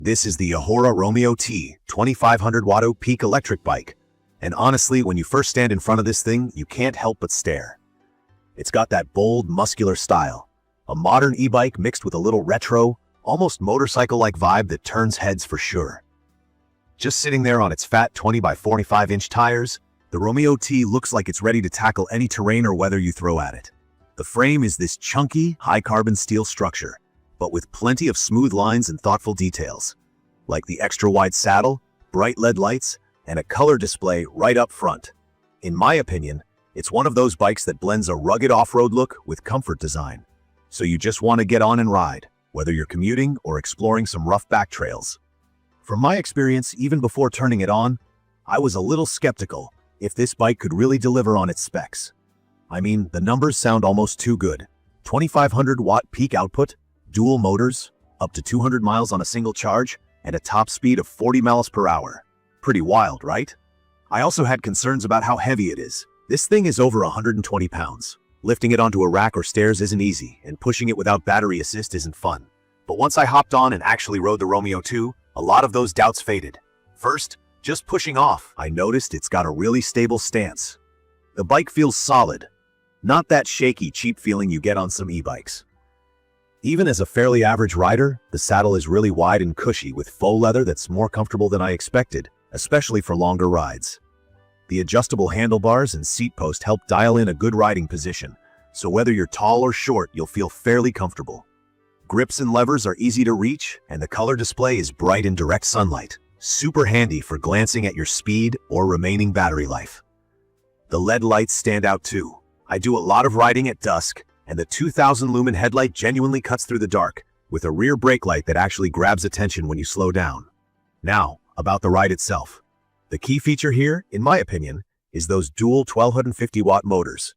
This is the eAhora Romeo T 2500 watt peak electric bike. And honestly, when you first stand in front of this thing, you can't help but stare. It's got that bold, muscular style. A modern e-bike mixed with a little retro, almost motorcycle-like vibe that turns heads for sure. Just sitting there on its fat 20 by 45-inch tires, the Romeo T looks like it's ready to tackle any terrain or weather you throw at it. The frame is this chunky, high-carbon steel structure, but with plenty of smooth lines and thoughtful details, like the extra-wide saddle, bright LED lights, and a color display right up front. In my opinion, it's one of those bikes that blends a rugged off-road look with comfort design. So you just want to get on and ride, whether you're commuting or exploring some rough back trails. From my experience, even before turning it on, I was a little skeptical if this bike could really deliver on its specs. I mean, the numbers sound almost too good. 2500 watt peak output, dual motors, up to 200 miles on a single charge, and a top speed of 40 miles per hour. Pretty wild, right? I also had concerns about how heavy it is. This thing is over 120 pounds. Lifting it onto a rack or stairs isn't easy, and pushing it without battery assist isn't fun. But once I hopped on and actually rode the Romeo II, a lot of those doubts faded. First, just pushing off, I noticed it's got a really stable stance. The bike feels solid, not that shaky, cheap feeling you get on some e-bikes. Even as a fairly average rider, the saddle is really wide and cushy with faux leather that's more comfortable than I expected, especially for longer rides. The adjustable handlebars and seat post help dial in a good riding position, so whether you're tall or short, you'll feel fairly comfortable. Grips and levers are easy to reach, and the color display is bright in direct sunlight, super handy for glancing at your speed or remaining battery life. The LED lights stand out too. I do a lot of riding at dusk, and the 2000 lumen headlight genuinely cuts through the dark, with a rear brake light that actually grabs attention when you slow down. Now, about the ride itself. The key feature here, in my opinion, is those dual 1250 watt motors.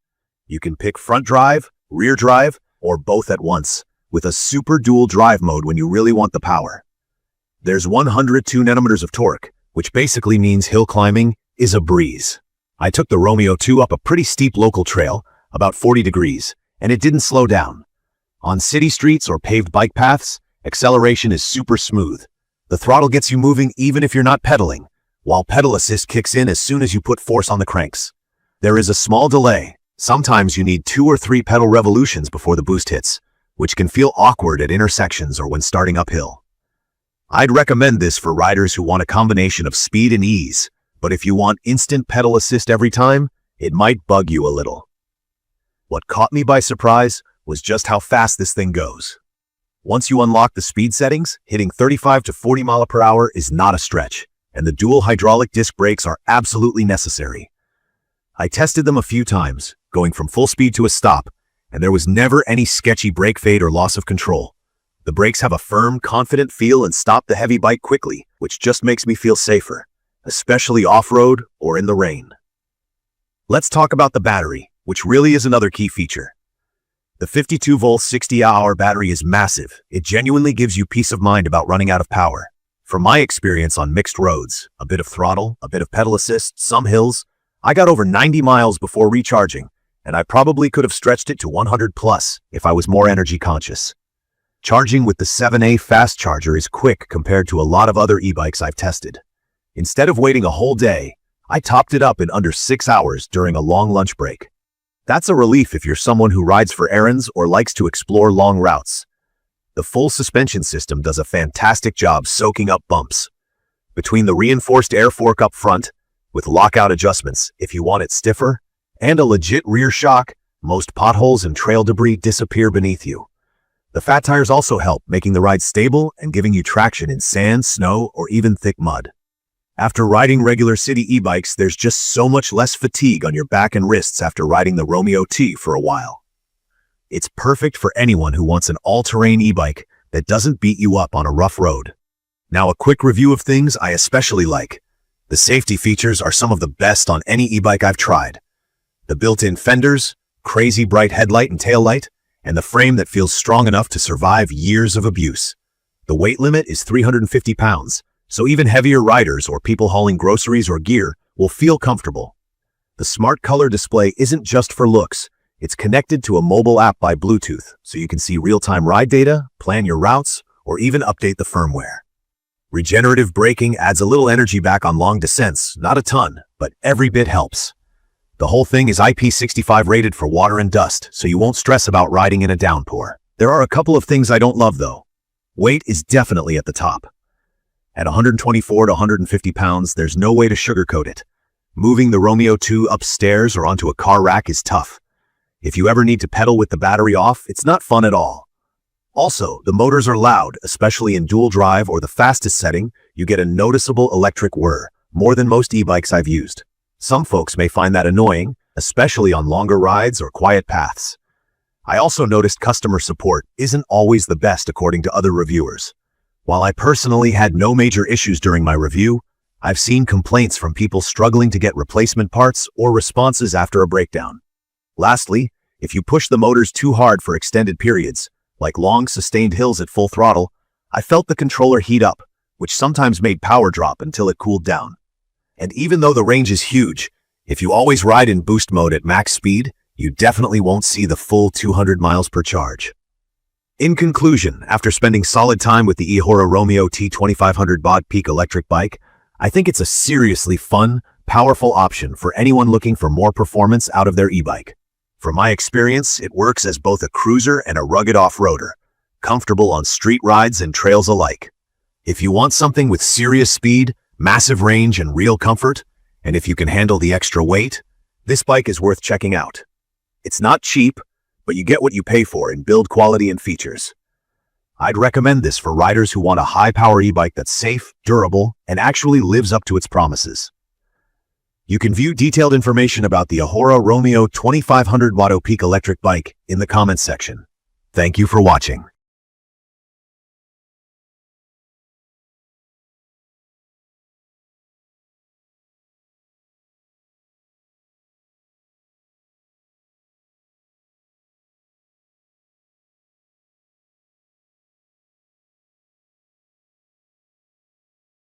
You can pick front drive, rear drive, or both at once, with a super dual drive mode when you really want the power. There's 102 newton-meters of torque, which basically means hill climbing is a breeze. I took the Romeo II up a pretty steep local trail, about 40 degrees, and it didn't slow down. On city streets or paved bike paths, acceleration is super smooth. The throttle gets you moving even if you're not pedaling, while pedal assist kicks in as soon as you put force on the cranks. There is a small delay. Sometimes you need 2 or 3 pedal revolutions before the boost hits, which can feel awkward at intersections or when starting uphill. I'd recommend this for riders who want a combination of speed and ease, but if you want instant pedal assist every time, it might bug you a little. What caught me by surprise was just how fast this thing goes. Once you unlock the speed settings, hitting 35 to 40 miles per hour is not a stretch, and the dual hydraulic disc brakes are absolutely necessary. I tested them a few times, going from full speed to a stop, and there was never any sketchy brake fade or loss of control. The brakes have a firm, confident feel and stop the heavy bike quickly, which just makes me feel safer, especially off-road or in the rain. Let's talk about the battery, which really is another key feature. The 52-volt 60Ah battery is massive. It genuinely gives you peace of mind about running out of power. From my experience on mixed roads, a bit of throttle, a bit of pedal assist, some hills, I got over 90 miles before recharging, and I probably could have stretched it to 100 plus if I was more energy conscious. Charging with the 7A fast charger is quick compared to a lot of other e-bikes I've tested. Instead of waiting a whole day, I topped it up in under 6 hours during a long lunch break. That's a relief if you're someone who rides for errands or likes to explore long routes. The full suspension system does a fantastic job soaking up bumps. Between the reinforced air fork up front, with lockout adjustments if you want it stiffer, and a legit rear shock, most potholes and trail debris disappear beneath you. The fat tires also help, making the ride stable and giving you traction in sand, snow, or even thick mud. After riding regular city e-bikes, there's just so much less fatigue on your back and wrists after riding the Romeo T for a while. It's perfect for anyone who wants an all-terrain e-bike that doesn't beat you up on a rough road. Now, a quick review of things I especially like. The safety features are some of the best on any e-bike I've tried. The built-in fenders, crazy bright headlight and taillight, and the frame that feels strong enough to survive years of abuse. The weight limit is 350 pounds, so even heavier riders or people hauling groceries or gear will feel comfortable. The smart color display isn't just for looks. It's connected to a mobile app by Bluetooth, so you can see real-time ride data, plan your routes, or even update the firmware. Regenerative braking adds a little energy back on long descents, not a ton, but every bit helps. The whole thing is IP65 rated for water and dust, so you won't stress about riding in a downpour. There are a couple of things I don't love though. Weight is definitely at the top. At 124 to 150 pounds, there's no way to sugarcoat it. Moving the Romeo II upstairs or onto a car rack is tough. If you ever need to pedal with the battery off, it's not fun at all. Also, the motors are loud, especially in dual drive or the fastest setting. You get a noticeable electric whir, more than most e-bikes I've used. Some folks may find that annoying, especially on longer rides or quiet paths. I also noticed customer support isn't always the best according to other reviewers. While I personally had no major issues during my review, I've seen complaints from people struggling to get replacement parts or responses after a breakdown. Lastly, if you push the motors too hard for extended periods, like long sustained hills at full throttle, I felt the controller heat up, which sometimes made power drop until it cooled down. And even though the range is huge, if you always ride in boost mode at max speed, you definitely won't see the full 200 miles per charge. In conclusion, after spending solid time with the eAhora Romeo T2500 Bod Peak electric bike, I think it's a seriously fun, powerful option for anyone looking for more performance out of their e-bike. From my experience, it works as both a cruiser and a rugged off-roader, comfortable on street rides and trails alike. If you want something with serious speed, massive range, and real comfort, and if you can handle the extra weight, this bike is worth checking out. It's not cheap, but you get what you pay for in build quality and features. I'd recommend this for riders who want a high-power e-bike that's safe, durable, and actually lives up to its promises. You can view detailed information about the eAhora Romeo 2500 Watt Peak electric bike in the comments section. Thank you for watching.